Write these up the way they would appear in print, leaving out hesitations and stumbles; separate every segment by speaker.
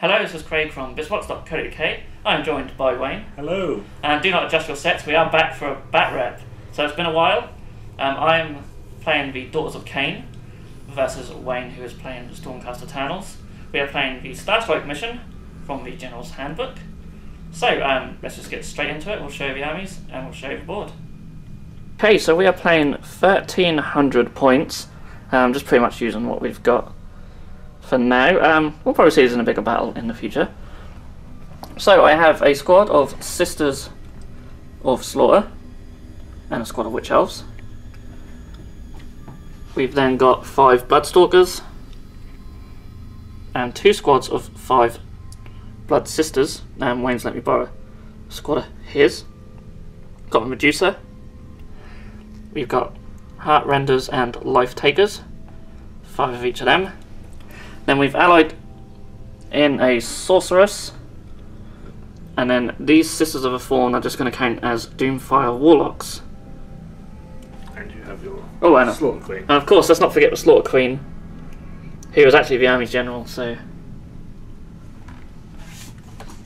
Speaker 1: Hello, this is Craig from bizbox.co.uk. I'm joined by Wayne.
Speaker 2: Hello.
Speaker 1: And do not adjust your sets, we are back for a bat rep. So it's been a while. I'm playing the Daughters of Khaine versus Wayne, who is playing Stormcast Eternals. We are playing the Starstrike mission from the General's Handbook. So let's just get straight into it. We'll show you the armies and we'll show you the board. Okay, so we are playing 1300 points. Just pretty much using what we've got for now. We'll probably see this in a bigger battle in the future. So I have a squad of Sisters of Slaughter and a squad of Witch Elves. We've then got 5 Bloodstalkers and 2 squads of 5 Blood Sisters. Wayne's let me borrow a squad of his. Got a Medusa. We've got Heart Renders and Life Takers, 5 of each of them. Then we've allied in a Sorceress, and then these Sisters of a Fawn are just going to count as Doomfire Warlocks.
Speaker 2: And you have your
Speaker 1: Slaughter Queen. And of course, let's not forget the Slaughter Queen, who was actually the Army's General, so...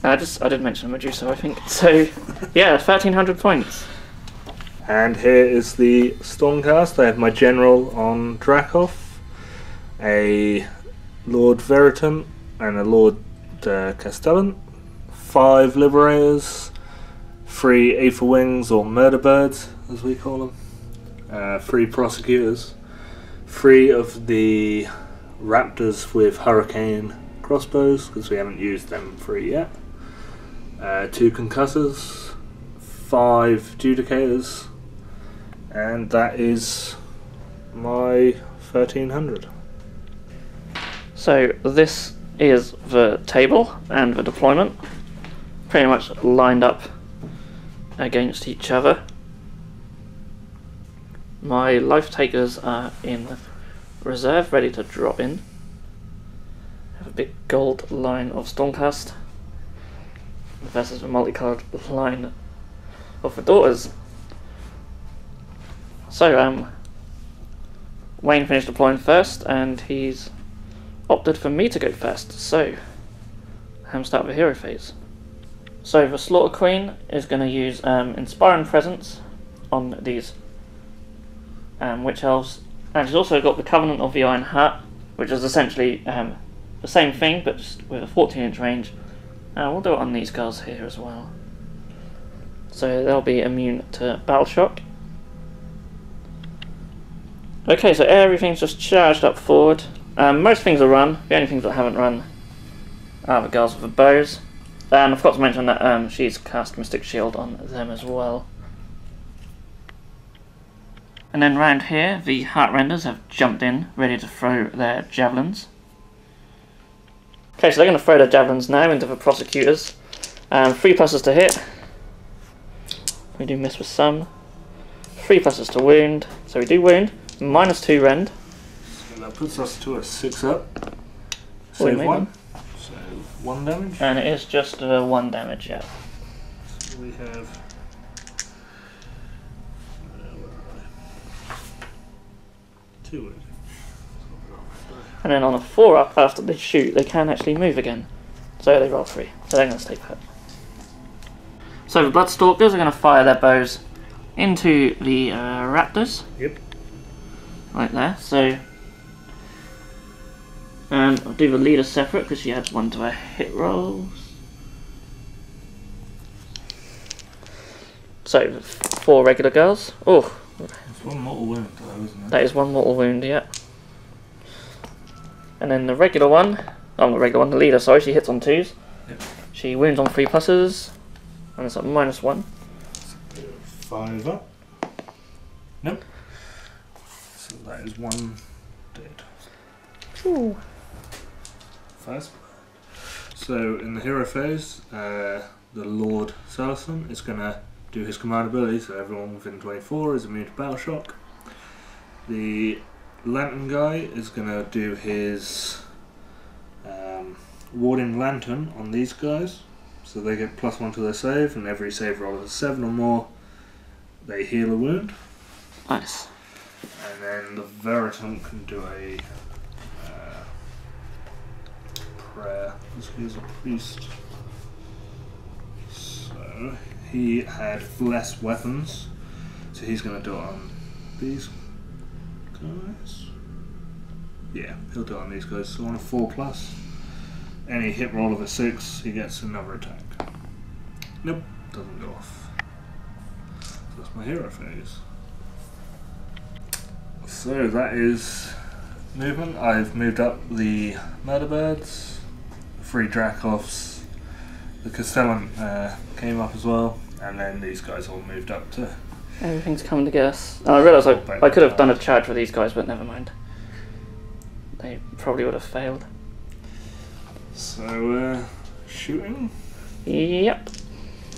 Speaker 1: I did mention Medusa, I think. So, yeah, 1300 points.
Speaker 2: And here is the Stormcast. I have my General on Drakov, a Lord Veritan and a Lord Castellan, 5 Liberators, 3 Aether Wings or Murder Birds as we call them, 3 Prosecutors, 3 of the Raptors with Hurricane crossbows because we haven't used them 3 yet, 2 Concussors, 5 Judicators, and that is my 1300.
Speaker 1: So this is the table and the deployment, pretty much lined up against each other. My Life Takers are in reserve, ready to drop in. I have a big gold line of Stormcast versus the multicoloured line of the Daughters. So Wayne finished deploying first and he's opted for me to go first, so start the hero phase. So the Slaughter Queen is going to use Inspiring Presence on these Witch Elves, and she's also got the Covenant of the Iron Heart, which is essentially the same thing but just with a 14-inch range. We'll do it on these girls here as well, so they'll be immune to Battle Shock. Okay, so everything's just charged up forward. Most things are run. The only things that haven't run are the girls with the bows. And I forgot to mention that she's cast Mystic Shield on them as well. And then round here, the Heart Renders have jumped in, ready to throw their javelins. Okay, so they're going to throw their javelins now into the Prosecutors. 3 pluses to hit. We do miss with some. 3 pluses to wound. So we do wound. -2 rend.
Speaker 2: So that puts us to a 6 up. Save 1. So 1 damage.
Speaker 1: And it is just 1 damage, yeah.
Speaker 2: So we have 2 wounds.
Speaker 1: And then on a 4 up, after they shoot, they can actually move again. So they roll 3. So they're going to stay put. So the Bloodstalkers are going to fire their bows into the Raptors.
Speaker 2: Yep.
Speaker 1: Like there. So I'll do the leader separate because she adds 1 to her hit rolls. So 4 regular girls. Oh,
Speaker 2: it's 1 mortal wound though, isn't it?
Speaker 1: That is 1 mortal wound, yeah. And then the regular one, oh not regular one, the leader, sorry, she hits on 2s.
Speaker 2: Yep.
Speaker 1: She wounds on 3 pluses, and it's at -1.
Speaker 2: 5 up. Nope. So that is 1 dead.
Speaker 1: Ooh.
Speaker 2: First. So in the hero phase, the Lord Salison is going to do his command ability, so everyone within 24 is immune to Battle Shock. The Lantern guy is going to do his Warding Lantern on these guys, so they get +1 to their save, and every save roll is 7 or more, they heal a wound.
Speaker 1: Nice.
Speaker 2: And then the Veritan can do a prayer. He's a priest. So he had less weapons. So he's going to do it on these guys. Yeah, he'll do it on these guys. So on a 4+, any hit roll of a 6, he gets another attack. Nope, doesn't go off. So that's my hero phase. So that is movement. I've moved up the murder birds, 3 Dracoffs, the Castellan came up as well, and then these guys all moved up to.
Speaker 1: Everything's coming together. Oh, I realised I could have done a charge with these guys, but never mind. They probably would have failed.
Speaker 2: So, shooting?
Speaker 1: Yep.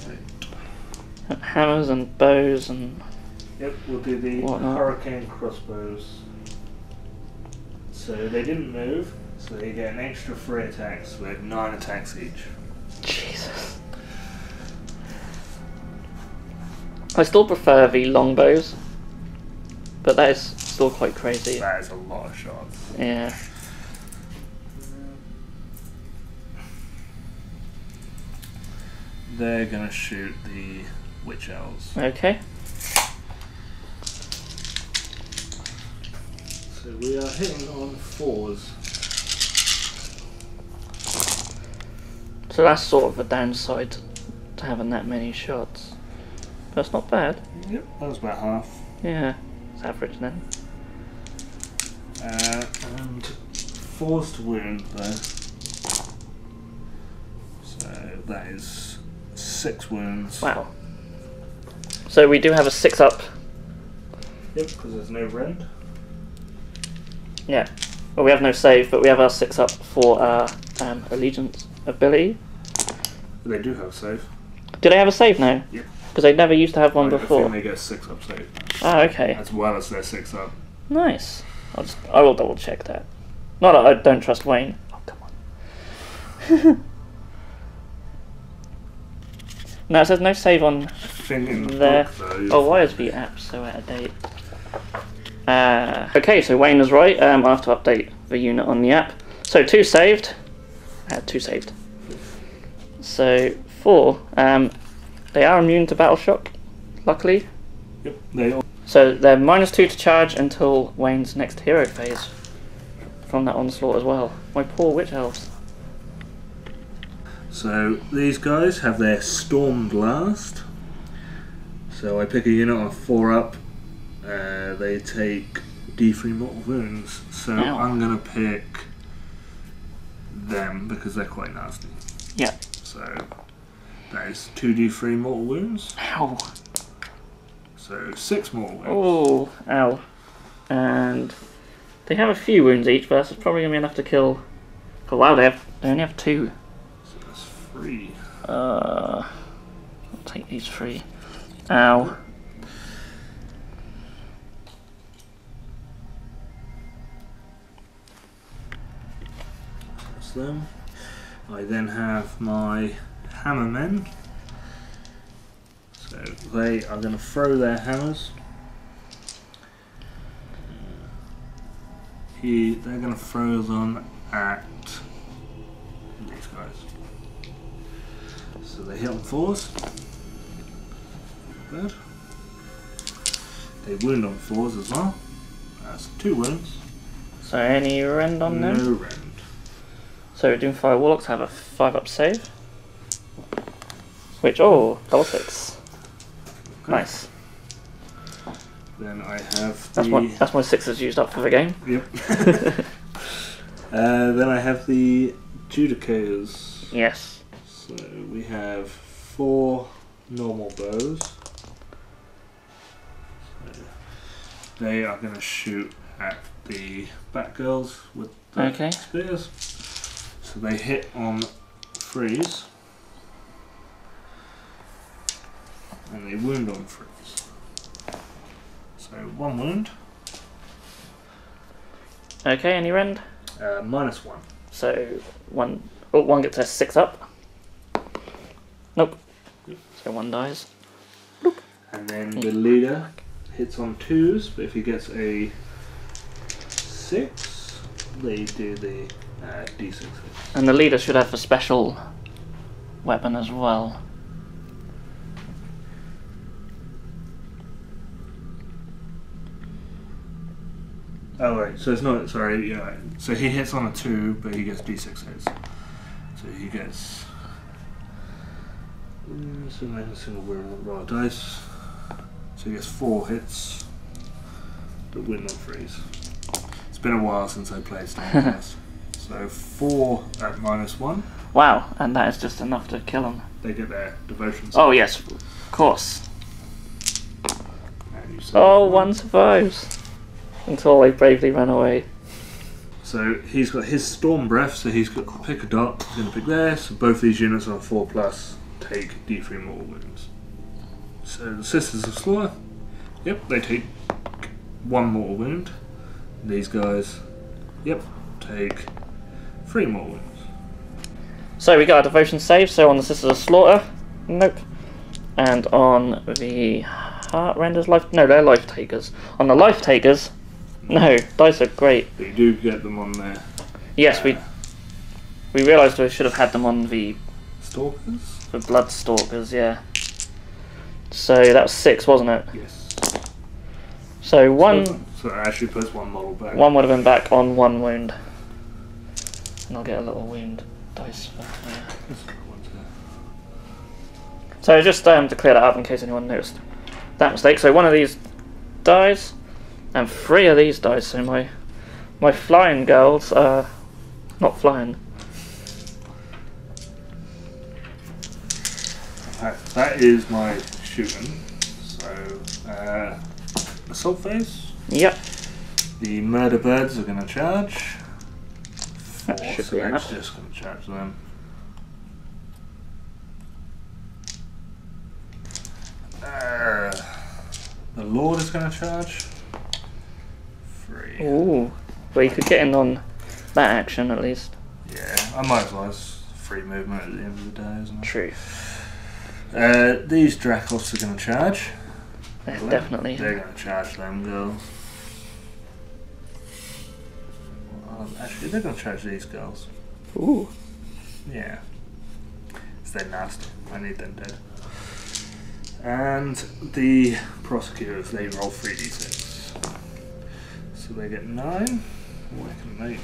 Speaker 1: Right. Hammers and bows and.
Speaker 2: Yep, we'll do the hurricane crossbows. So they didn't move, so they get an extra 3 attacks with 9 attacks each.
Speaker 1: Jesus. I still prefer the longbows, but that is still quite crazy.
Speaker 2: That is a lot of shots.
Speaker 1: Yeah.
Speaker 2: They're gonna shoot the witch elves.
Speaker 1: Okay.
Speaker 2: So we are hitting on 4s.
Speaker 1: So that's sort of the downside to having that many shots. That's not bad.
Speaker 2: Yep, that was about half.
Speaker 1: Yeah, it's average then.
Speaker 2: And 4s to wound though. So that is 6 wounds.
Speaker 1: Wow. So we do have a 6-up.
Speaker 2: Yep, because there's no rend.
Speaker 1: Yeah. Well, we have no save, but we have our 6-up for our allegiance ability.
Speaker 2: They do have save.
Speaker 1: Do they have a save now?
Speaker 2: Yep.
Speaker 1: Because they never used to have one before.
Speaker 2: I think they get a 6-up save.
Speaker 1: Oh, okay.
Speaker 2: As well as their 6-up.
Speaker 1: Nice. I will double check that. Not that I don't trust Wayne. Oh, come on. No, it says no save on there. Oh, why is the app so out of date? Okay, so Wayne is right. I'll have to update the unit on the app. So 2 saved. 2 saved. So 4. They are immune to battle shock, luckily.
Speaker 2: Yep, they are.
Speaker 1: So they're -2 to charge until Wayne's next hero phase from that onslaught as well. My poor witch elves.
Speaker 2: So these guys have their Storm Blast. So I pick a unit on a 4-up. They take D3 mortal wounds. So
Speaker 1: Ow.
Speaker 2: I'm going to pick them because they're quite nasty.
Speaker 1: Yeah.
Speaker 2: So that is 2d3 mortal wounds.
Speaker 1: Ow.
Speaker 2: So 6 mortal wounds.
Speaker 1: Oh, ow. And they have a few wounds each, but that's probably going to be enough to kill. Oh wow, they only have 2.
Speaker 2: So that's 3.
Speaker 1: I'll take these 3. Ow.
Speaker 2: That's them. I then have my hammermen. So they are going to throw their hammers. They're going to throw them at these guys. So they hit on 4s. Good. They wound on 4s as well. That's 2 wounds.
Speaker 1: So any rend on them?
Speaker 2: No rend.
Speaker 1: So Doomfire Warlocks have a 5-up save. Which, oh, double 6.
Speaker 2: Okay.
Speaker 1: Nice.
Speaker 2: Then I have
Speaker 1: That's my 6s used up for the game.
Speaker 2: Yep. Then I have the Judicators.
Speaker 1: Yes.
Speaker 2: So we have 4 normal bows. So they are going to shoot at the Batgirls with the spears. So they hit on 3s. And they wound on 3s. So 1 wound.
Speaker 1: Okay, any rend?
Speaker 2: -1.
Speaker 1: So one gets a 6-up. Nope.
Speaker 2: Yep.
Speaker 1: So 1 dies.
Speaker 2: And then the leader hits on 2s, but if he gets a 6, they do the D6 hits.
Speaker 1: And the leader should have a special weapon as well.
Speaker 2: Oh right, so it's not, sorry, yeah, right. So he hits on a 2, but he gets D6 hits. So he gets... so make a single roll of dice. So he gets 4 hits, but win on 3s. It's been a while since I played Stormcast. So 4 at -1.
Speaker 1: Wow, and that is just enough to kill him.
Speaker 2: They get their devotion.
Speaker 1: Oh yes, of course.
Speaker 2: And you save
Speaker 1: Oh, one survives. Until they bravely ran away.
Speaker 2: So he's got his Storm Breath, so he's got to pick a dot, he's going to pick there, so both these units are 4+, take D3 mortal wounds. So the Sisters of Slaughter, yep, they take 1 mortal wound. These guys, yep, take 3 mortal wounds.
Speaker 1: So we got a devotion save, so on the Sisters of Slaughter, nope. And on the Heart Renders life, no, they're life takers. On the life takers, no, dice are great.
Speaker 2: But you do get them on there.
Speaker 1: Yes, we realised we should have had them on the
Speaker 2: Stalkers?
Speaker 1: the Blood Stalkers, yeah. So that was 6, wasn't it?
Speaker 2: Yes.
Speaker 1: So one
Speaker 2: So it actually puts 1 model back.
Speaker 1: one would have been back on 1 wound. And I'll get a little wound dice for So just to clear that up in case anyone noticed that mistake. So one of these dies, and 3 of these dies. So my flying girls are not flying.
Speaker 2: Right, that is my shooting. So assault phase.
Speaker 1: Yep.
Speaker 2: The murder birds are going to charge.
Speaker 1: That
Speaker 2: 4,
Speaker 1: should
Speaker 2: so
Speaker 1: be
Speaker 2: that's
Speaker 1: enough.
Speaker 2: just going to charge them. The Lord is going to charge. 3.
Speaker 1: Ooh, well you could get in on that action at least.
Speaker 2: Yeah, I might as well. It's free movement at the end of the day, isn't it?
Speaker 1: True.
Speaker 2: These Dracos are going to charge.
Speaker 1: Definitely.
Speaker 2: They're going to charge them girls. Actually, they're going to charge these girls.
Speaker 1: Ooh.
Speaker 2: Yeah. It's their nasty. I need them dead. And the prosecutors, they roll 3d6. So they get 9. What can they do?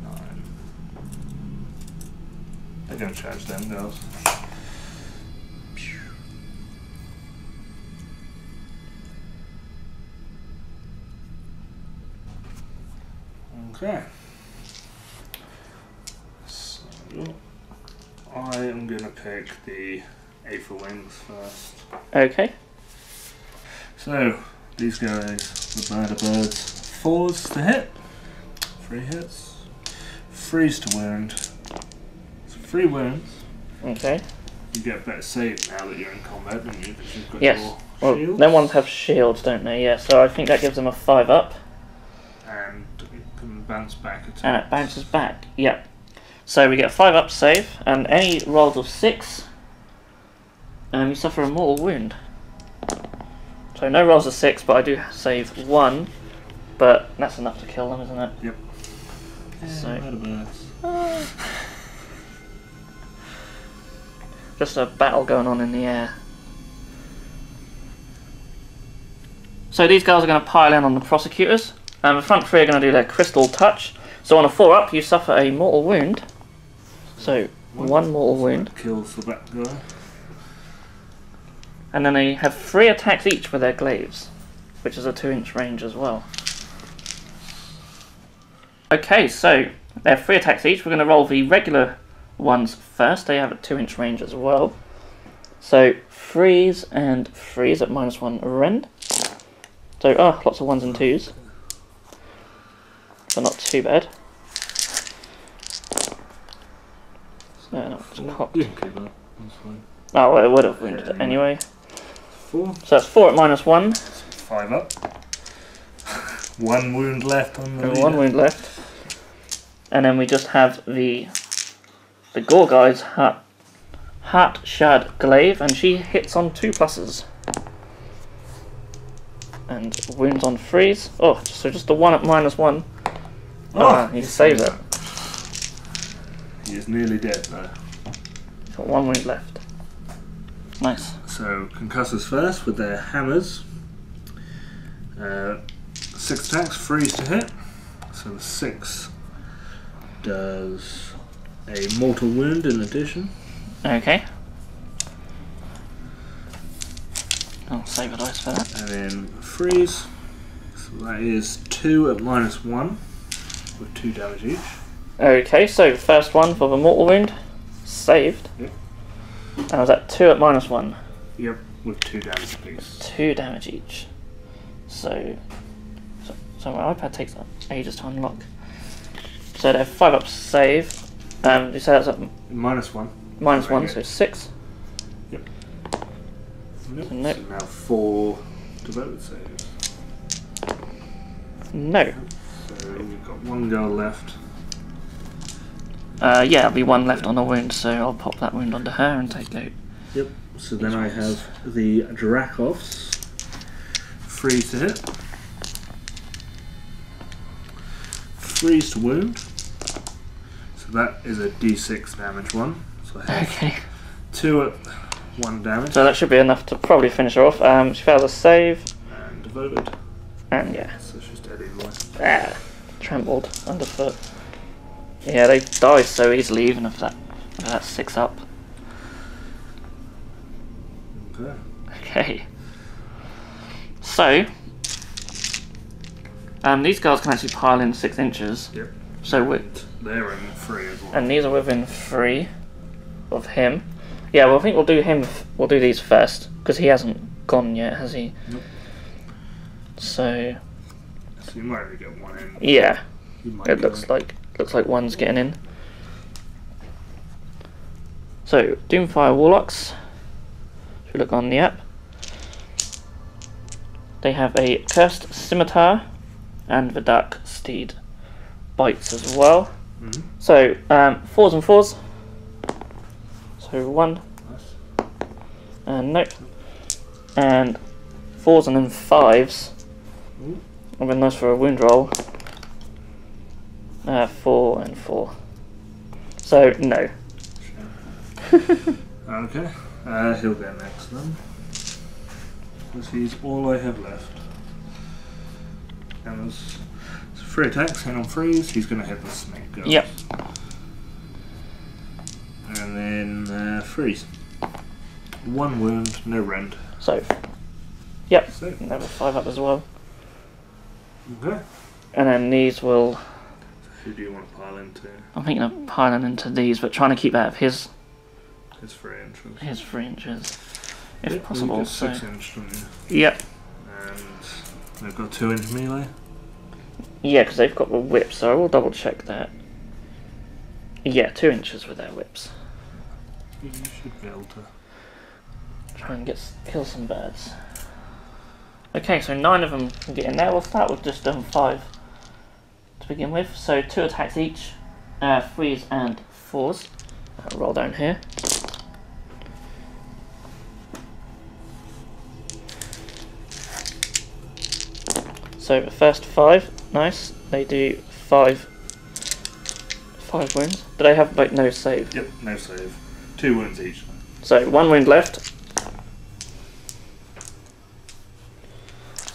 Speaker 2: 9. They're going to charge them girls. Okay. So I am going to pick the Aether Wings first.
Speaker 1: Okay.
Speaker 2: So these guys, the murder birds, 4s to hit, 3 hits, 3s to wound, so 3 wounds.
Speaker 1: Okay.
Speaker 2: You get a better save now that you're in combat, don't you? Because you've got
Speaker 1: Yes.
Speaker 2: your
Speaker 1: Well,
Speaker 2: shields.
Speaker 1: them ones have shields, don't they? Yeah. So I think that gives them a 5 up.
Speaker 2: And you can bounce back attacks.
Speaker 1: And it bounces back. Yep. So we get a 5 up save, and any rolls of 6, you suffer a mortal wound. So no rolls of 6, but I do save 1, but that's enough to kill them, isn't it?
Speaker 2: Yep.
Speaker 1: So-
Speaker 2: Murder birds.
Speaker 1: Just a battle going on in the air. So these guys are going to pile in on the prosecutors, and the front 3 are going to do their crystal touch. So on a 4 up, you suffer a mortal wound. So 1 mortal wound.
Speaker 2: Kills the back guy.
Speaker 1: And then they have 3 attacks each with their glaives, which is a 2-inch range as well. Okay, so they have 3 attacks each. We're going to roll the regular ones first. They have a 2-inch range as well. So 3s and 3s at -1 rend. So, lots of 1s and 2s. But not too bad. So, no, it's cocked.
Speaker 2: You can keep that. That's fine.
Speaker 1: Oh, well, it would have wounded it anyway.
Speaker 2: 4.
Speaker 1: So that's 4 at -1.
Speaker 2: 5 up. 1 wound left on the
Speaker 1: And
Speaker 2: leader.
Speaker 1: 1 wound left. And then we just have the Gore guy's Heart Shard Glaive, and she hits on 2 pluses. And wounds on 3s. Oh, so just a 1 at -1. He saved it.
Speaker 2: He is nearly dead though.
Speaker 1: He's got 1 wound left. Nice.
Speaker 2: So concussors first with their hammers. 6 attacks, freeze to hit. So the 6 does a mortal wound in addition.
Speaker 1: Okay. I'll save a dice for that.
Speaker 2: And then freeze. So that is 2 at -1 with 2 damage each.
Speaker 1: Okay, so first one for the mortal wound, saved.
Speaker 2: Yep.
Speaker 1: And was that 2 at -1?
Speaker 2: Yep, with 2 damage apiece.
Speaker 1: 2 damage each. So my iPad takes ages to unlock. So they're 5 up save. You say that's at
Speaker 2: -1.
Speaker 1: -1, so 6.
Speaker 2: Yep. Nope.
Speaker 1: So no.
Speaker 2: So now 4 devoted saves.
Speaker 1: No.
Speaker 2: So we've got 1 girl left.
Speaker 1: Yeah, there'll be 1 left on the wound, so I'll pop that wound onto her and take out.
Speaker 2: Yep. So then I have the Dracoffs. Freeze to hit. Freeze to wound. So that is a d6 damage one. So I have
Speaker 1: Okay.
Speaker 2: 2 at 1 damage.
Speaker 1: So that should be enough to probably finish her off. She fails a save.
Speaker 2: And devoted.
Speaker 1: And yeah.
Speaker 2: So she's dead either way.
Speaker 1: Trembled underfoot. Yeah, they die so easily, even if that's 6 up.
Speaker 2: Okay.
Speaker 1: Okay. So, these guys can actually pile in 6 inches.
Speaker 2: Yep.
Speaker 1: So
Speaker 2: they're in 3 as well.
Speaker 1: and these are within 3 of him. Yeah, well I think we'll do him. We'll do these first because he hasn't gone yet, has he?
Speaker 2: Nope.
Speaker 1: So
Speaker 2: you might only get 1 in.
Speaker 1: yeah,
Speaker 2: You might
Speaker 1: it
Speaker 2: go
Speaker 1: looks like 1's getting in. So Doomfire Warlocks. If you look on the app, they have a Cursed Scimitar and the Dark Steed bites as well.
Speaker 2: Mm-hmm.
Speaker 1: So 4s and 4s. So 1
Speaker 2: Nice.
Speaker 1: and nope, and 4s and then 5s.
Speaker 2: Ooh.
Speaker 1: Would be nice for a wound roll. 4 and 4. So no.
Speaker 2: Okay. He'll go next then. Because he's all I have left. And there's 3 attacks, and on freeze, he's going to hit the snake girl.
Speaker 1: Yep.
Speaker 2: And then freeze. 1 wound, no rend.
Speaker 1: So yep.
Speaker 2: So,
Speaker 1: Another 5 up as well.
Speaker 2: okay.
Speaker 1: And then these will.
Speaker 2: Who do you want to pile into?
Speaker 1: I'm thinking of piling into these, but trying to keep out of his
Speaker 2: His 3 inches.
Speaker 1: 3 inches, if
Speaker 2: Yep,
Speaker 1: possible.
Speaker 2: Just
Speaker 1: So
Speaker 2: 6 inch from you.
Speaker 1: yep.
Speaker 2: And they've got 2 inch melee.
Speaker 1: Yeah, because they've got the whip, so I will double check that. Yeah, 2 inches with their whips.
Speaker 2: You should be able to.
Speaker 1: Try and kill some birds. Okay, so 9 of them can get in there. We'll start with just 5 to begin with. So 2 attacks each, 3s and 4s. Roll down here. So the first 5, nice. They do 5 wounds. But they have like no save.
Speaker 2: Yep, no save. 2 wounds each.
Speaker 1: So 1 wound left.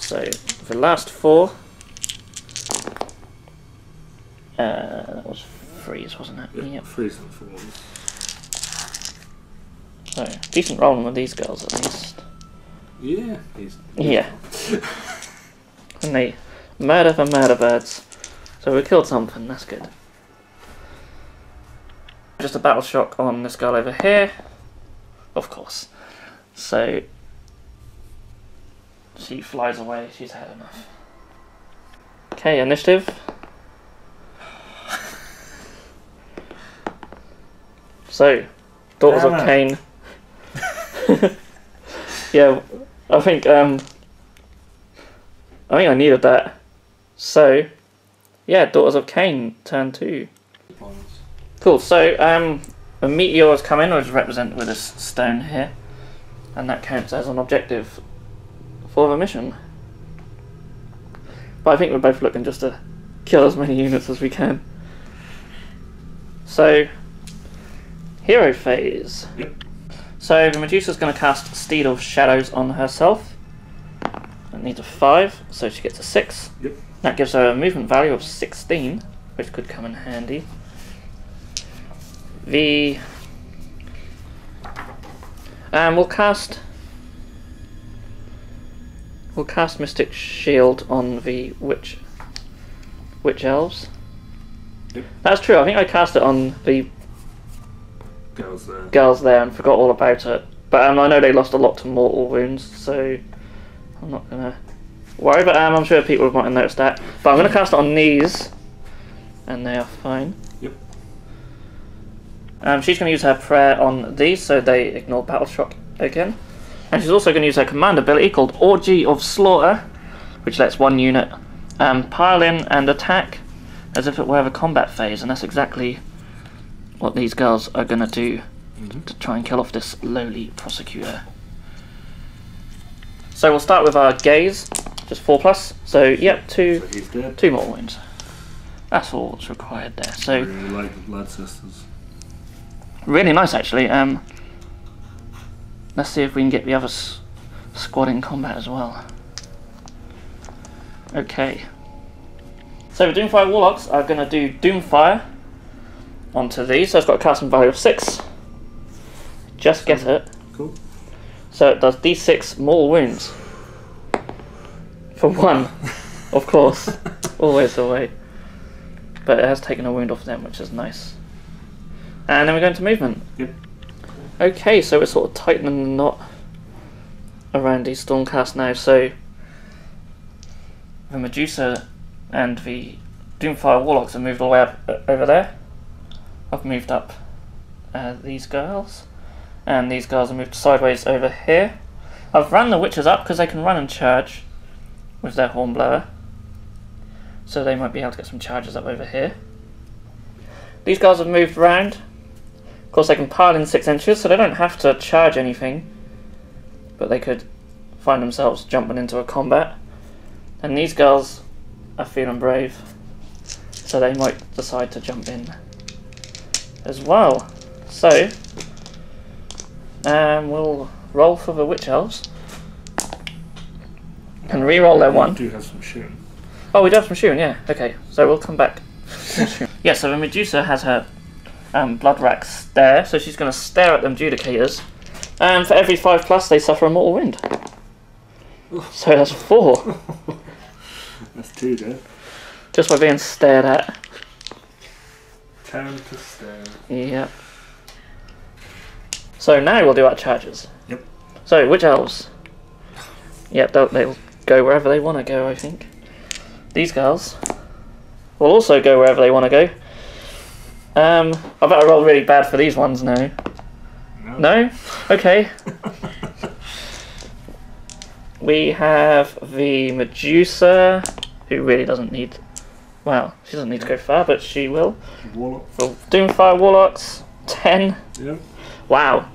Speaker 1: So the last 4. That was freeze, wasn't it?
Speaker 2: Yep. Freeze and 4s.
Speaker 1: So decent rolling with these girls at least.
Speaker 2: Yeah.
Speaker 1: Yeah. And they murder the murder birds. So we killed something, that's good. Just a battle shock on this girl over here. Of course. So she flies away, she's had enough. Okay, initiative. So, Daughters of Khaine. Yeah, I think I needed that. So, yeah, Daughters of Khaine, turn 2. Cool, so a meteor has come in, which is represented with this stone here. And that counts as an objective for the mission. But I think we're both looking just to kill as many units as we can. So, hero phase.
Speaker 2: Yep.
Speaker 1: So the Medusa's going to cast Steed of Shadows on herself. That needs a 5, so she gets a 6.
Speaker 2: Yep.
Speaker 1: That gives her a movement value of 16, which could come in handy. We'll cast Mystic Shield on the Witch Elves.
Speaker 2: Yep.
Speaker 1: That's true. I think I cast it on the girls there and forgot all about it. But I know they lost a lot to mortal wounds, so I'm not gonna worry. But I'm sure people might have noticed that. But I'm gonna cast it on these, and they are fine.
Speaker 2: Yep.
Speaker 1: She's going to use her prayer on these, so they ignore battle shock again. And she's also going to use her command ability called Orgy of Slaughter, which lets one unit pile in and attack as if it were a combat phase, and that's exactly what these girls are going to do to try and kill off this lowly prosecutor. So we'll start with our gaze, just 4+. So yep, two more wounds. That's all that's required there. So
Speaker 2: I really like the Blood Sisters.
Speaker 1: Really nice, actually. Let's see if we can get the other squad in combat as well. Okay. So the Doomfire Warlocks are going to do Doomfire onto these. So it's got a casting value of 6. Just get it.
Speaker 2: Cool.
Speaker 1: So it does D6 mortal wounds. For 1, of course. Always the way. But it has taken a wound off them, which is nice. And then we're going to movement.
Speaker 2: Yep.
Speaker 1: Okay, so we're sort of tightening the knot around these Stormcast now. So the Medusa and the Doomfire Warlocks have moved all the way up over there. I've moved up these girls, and these girls have moved sideways over here. I've run the Witches up because they can run and charge with their Hornblower, so they might be able to get some charges up over here. These guys have moved round. Of course, they can pile in 6 inches, so they don't have to charge anything, but they could find themselves jumping into a combat. And these girls are feeling brave, so they might decide to jump in as well. So we'll roll for the Witch Elves and re-roll their 1.
Speaker 2: We do have some shooting.
Speaker 1: Oh, we do have some shooting, yeah. Okay, so we'll come back. Yeah, so the Medusa has her Blood Rack stare, so she's going to stare at them Judicators. And for every 5+, they suffer a mortal wound. So that's 4.
Speaker 2: That's 2 there.
Speaker 1: Just by being stared at.
Speaker 2: Turn to stare.
Speaker 1: Yep. So now we'll do our charges.
Speaker 2: Yep.
Speaker 1: So, Witch Elves. Yep, they'll go wherever they want to go, I think. These girls will also go wherever they want to go. I better roll really bad for these ones now. No? Okay. We have the Medusa, who really doesn't need... Well, she doesn't need to go far, but she will.
Speaker 2: Warlock.
Speaker 1: For Doomfire Warlocks, 10.
Speaker 2: Yep.
Speaker 1: Wow.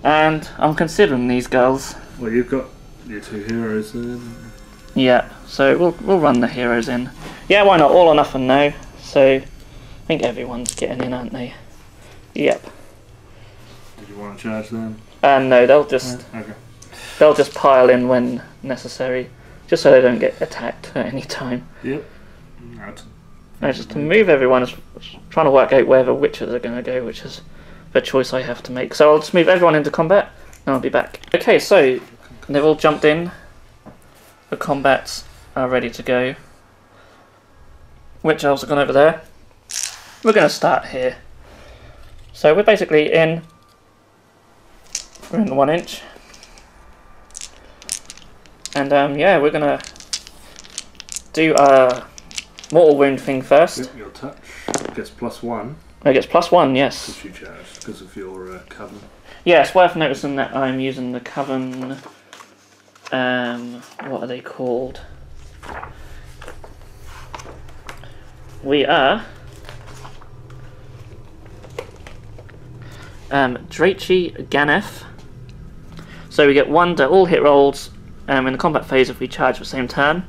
Speaker 1: And I'm considering these girls.
Speaker 2: Well, you've got your 2 heroes there.
Speaker 1: Yeah, so we'll run the heroes in. Yeah, why not? All or nothing now. So I think everyone's getting in, aren't they? Yep.
Speaker 2: Did you want to charge them?
Speaker 1: No, they'll just pile in when necessary, just so they don't get attacked at any time.
Speaker 2: Yep.
Speaker 1: No, just to move everyone is trying to work out where the witches are going to go, which is the choice I have to make. So I'll just move everyone into combat, and I'll be back. Okay, so they've all jumped in. The combats are ready to go. Witch Elves have gone over there. We're going to start here. So we're basically in. We're in the 1 inch. And yeah, we're going to do a mortal wound thing first.
Speaker 2: Yep, your touch gets +1.
Speaker 1: It gets +1, yes.
Speaker 2: Because you charged, because of your coven.
Speaker 1: Yeah, it's worth noticing that I'm using the coven. What are they called? We are Draichi Ganef. So we get 1 to all hit rolls in the combat phase if we charge the same turn.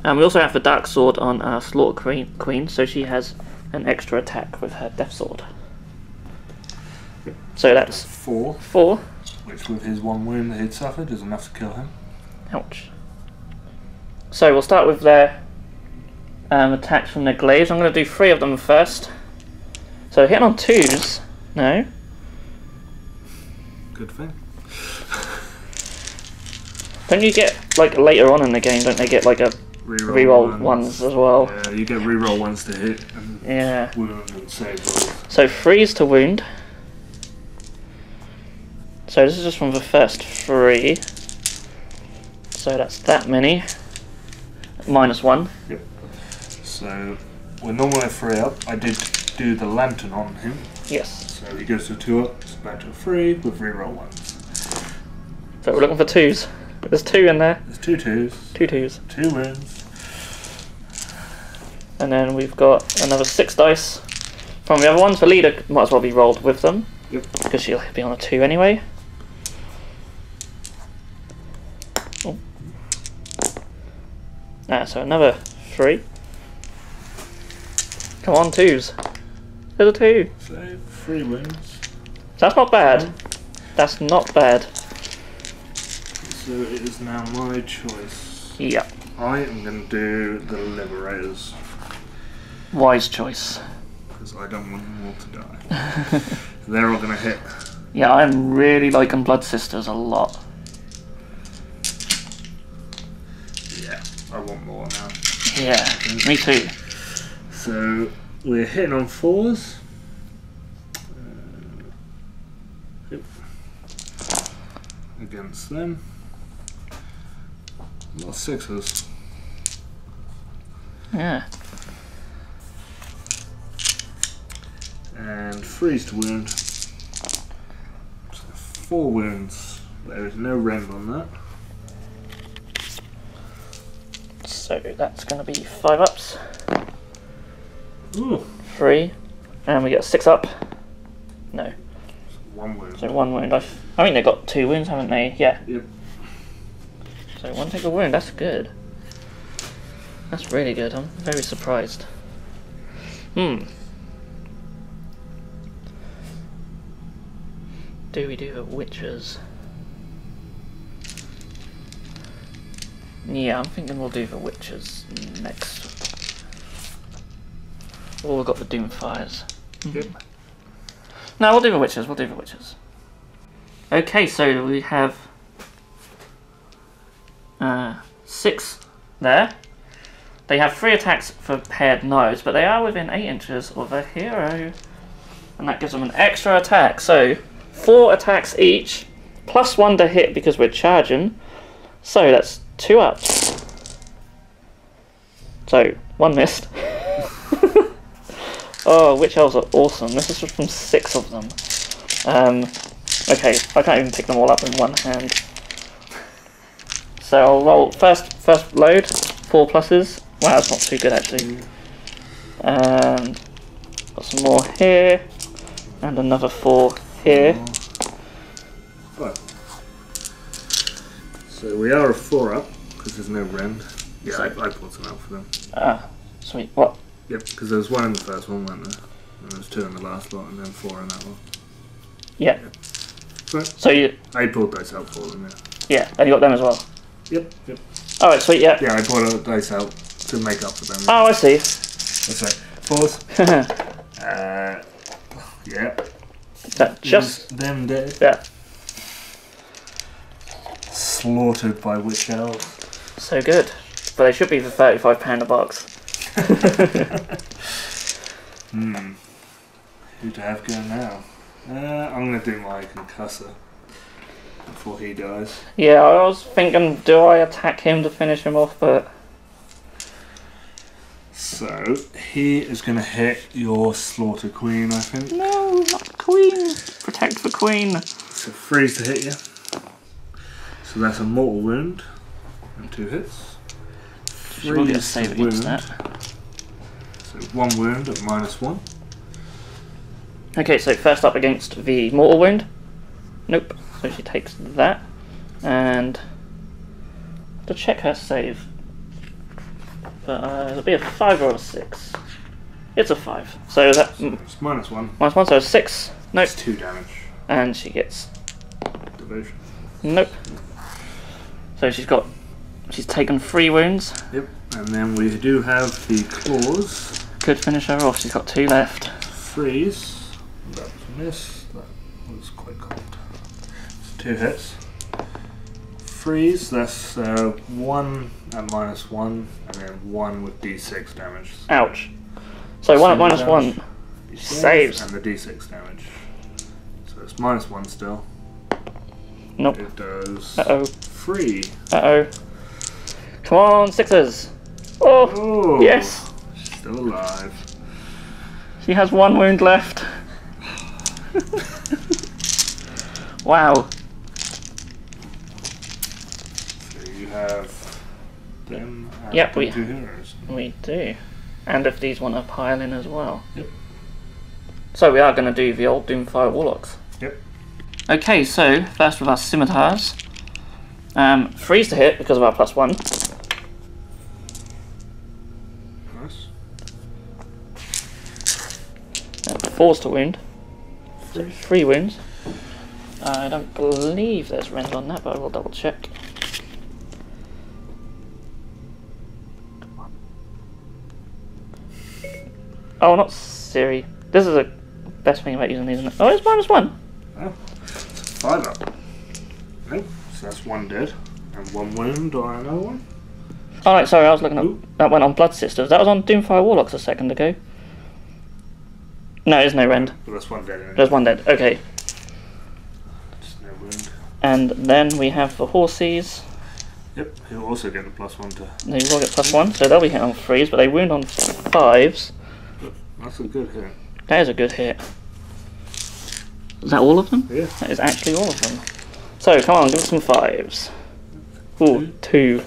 Speaker 1: And we also have the Dark Sword on our Slaughter Queen, so she has an extra attack with her Death Sword. So that's
Speaker 2: 4.
Speaker 1: 4.
Speaker 2: Which with his 1 wound that he'd suffered is enough to kill him.
Speaker 1: Ouch. So we'll start with their attacks from their glaives. I'm going to do 3 of them first. So hitting on 2s. No.
Speaker 2: Good thing.
Speaker 1: Don't you get, like, later on in the game, don't they get, like, a reroll ones as well?
Speaker 2: Yeah, you get reroll ones to hit and wound and save rolls.
Speaker 1: So 3s to wound. So this is just from the first 3. So that's that many. -1.
Speaker 2: Yep. So we're normally 3 up. I did do the lantern on him.
Speaker 1: Yes.
Speaker 2: So he goes to 2 up, it's back to a 3 with reroll ones.
Speaker 1: So we're looking for 2s. There's 2 in there.
Speaker 2: There's 2 2s.
Speaker 1: 2 2s.
Speaker 2: 2 wounds.
Speaker 1: And then we've got another 6 dice from the other ones. The leader might as well be rolled with them.
Speaker 2: Yep.
Speaker 1: Because she'll be on a 2 anyway. Oh. So another 3. Come on, 2s. There's a 2.
Speaker 2: So 3 wounds.
Speaker 1: That's not bad. That's not bad.
Speaker 2: So it is now my choice.
Speaker 1: Yeah.
Speaker 2: I am going to do the Liberators.
Speaker 1: Wise choice.
Speaker 2: Because I don't want them all to die. They're all going to hit.
Speaker 1: Yeah, I'm really liking Blood Sisters a lot.
Speaker 2: Yeah, I want more now.
Speaker 1: Yeah, me too.
Speaker 2: So we're hitting on 4s. Yep. Against them. Not 6s.
Speaker 1: Yeah.
Speaker 2: And 3s to wound. So 4 wounds. There is no rend on that.
Speaker 1: So that's going to be 5 ups.
Speaker 2: Ooh.
Speaker 1: 3. And we get 6 up. No.
Speaker 2: 1 wound.
Speaker 1: So 1 wound. I think they got 2 wounds, haven't they? Yeah.
Speaker 2: Yep.
Speaker 1: So 1 take a wound. That's good. That's really good. I'm very surprised. Do we do the witches? Yeah, I'm thinking we'll do the witches next. Oh, we've got the Doomfires.
Speaker 2: Yep.
Speaker 1: No, we'll do the witches. We'll do the witches. Okay, so we have 6 there. They have 3 attacks for paired knives, but they are within 8 inches of a hero. And that gives them an extra attack. So 4 attacks each, plus 1 to hit because we're charging. So that's 2 ups. So 1 missed. Oh, witch elves are awesome. This is from 6 of them. Okay, I can't even pick them all up in one hand. So I'll roll first load, 4 pluses. Wow, that's not too good actually. And got some more here, and another 4 here.
Speaker 2: Right. So we are a 4 up because there's no rend. Yeah, I pulled some out for them.
Speaker 1: Ah, sweet. What?
Speaker 2: Yep, because there was 1 in the first one, wasn't there? And there was 2 in the last lot, and then 4 in that one.
Speaker 1: Yeah.
Speaker 2: Right.
Speaker 1: So you.
Speaker 2: I pulled dice out for them, yeah.
Speaker 1: Yeah, and you got them as well.
Speaker 2: Yep, yep.
Speaker 1: All right, sweet. Yeah.
Speaker 2: Yeah, I pulled a dice out to make up for them.
Speaker 1: Oh, I see.
Speaker 2: That's right. 4s. Yeah.
Speaker 1: That just
Speaker 2: them dead.
Speaker 1: Yeah.
Speaker 2: Slaughtered by witch elves.
Speaker 1: So good, but they should be for £35 a box.
Speaker 2: Who to have go now? I'm gonna do my concussor before he dies.
Speaker 1: Yeah, I was thinking, do I attack him to finish him off? But
Speaker 2: so he is gonna hit your slaughter queen, I think.
Speaker 1: no, not the queen. Protect the queen.
Speaker 2: So 3s to hit you. So that's a mortal wound and 2 hits.
Speaker 1: She will get a save against that.
Speaker 2: So 1 wound at -1.
Speaker 1: Okay, so first up against the mortal wound. Nope. So she takes that, and I have to check her save. But it'll be a 5 or a 6. It's a 5. So that
Speaker 2: it's -1.
Speaker 1: -1, so 6. Nope.
Speaker 2: It's 2 damage.
Speaker 1: And she gets
Speaker 2: Devotion.
Speaker 1: nope. So she's taken 3 wounds.
Speaker 2: Yep. And then we do have the claws.
Speaker 1: Could finish her off. She's got 2 left.
Speaker 2: Freeze. That was a miss. That was quite cold. It's 2 hits. Freeze. That's 1 at -1, and then 1 with D6 damage.
Speaker 1: Ouch. So 1 at -1 saves.
Speaker 2: And the D6 damage. So it's -1 still.
Speaker 1: Nope.
Speaker 2: It does. 3.
Speaker 1: Come on, 6s. Oh, yes.
Speaker 2: She's still alive.
Speaker 1: She has 1 wound left. Wow.
Speaker 2: So you have them and
Speaker 1: Yep,
Speaker 2: 2 heroes.
Speaker 1: We do. And if these want to pile in as well.
Speaker 2: Yep.
Speaker 1: So we are going to do the old Doomfire Warlocks.
Speaker 2: Yep.
Speaker 1: Okay, so first with our scimitars. Freeze to hit because of our +1.
Speaker 2: Nice.
Speaker 1: 4s to wound. So 3 wounds. I don't believe there's rend on that, but I will double check. Oh, not Siri. This is the best thing about using these, isn't it? Oh, it's -1.
Speaker 2: Oh, it's a 5 up. Nope. So that's 1 dead. And 1 wound on another one.
Speaker 1: Oh, right, sorry, I was looking
Speaker 2: Ooh.
Speaker 1: at that one on Blood Sisters. That was on Doomfire Warlocks a second ago. No, there's no rend.
Speaker 2: But that's 1 dead. Isn't it?
Speaker 1: There's 1 dead. Okay.
Speaker 2: Just no wound.
Speaker 1: And then we have the Horsies.
Speaker 2: Yep. He'll also get the +1 to.
Speaker 1: They will get +1, so they'll be hit on 3s, but they wound on 5s.
Speaker 2: That's a good hit.
Speaker 1: That is a good hit. Is that all of them?
Speaker 2: Yeah.
Speaker 1: That is actually all of them. So, come on, give us some 5s. Ooh, 2.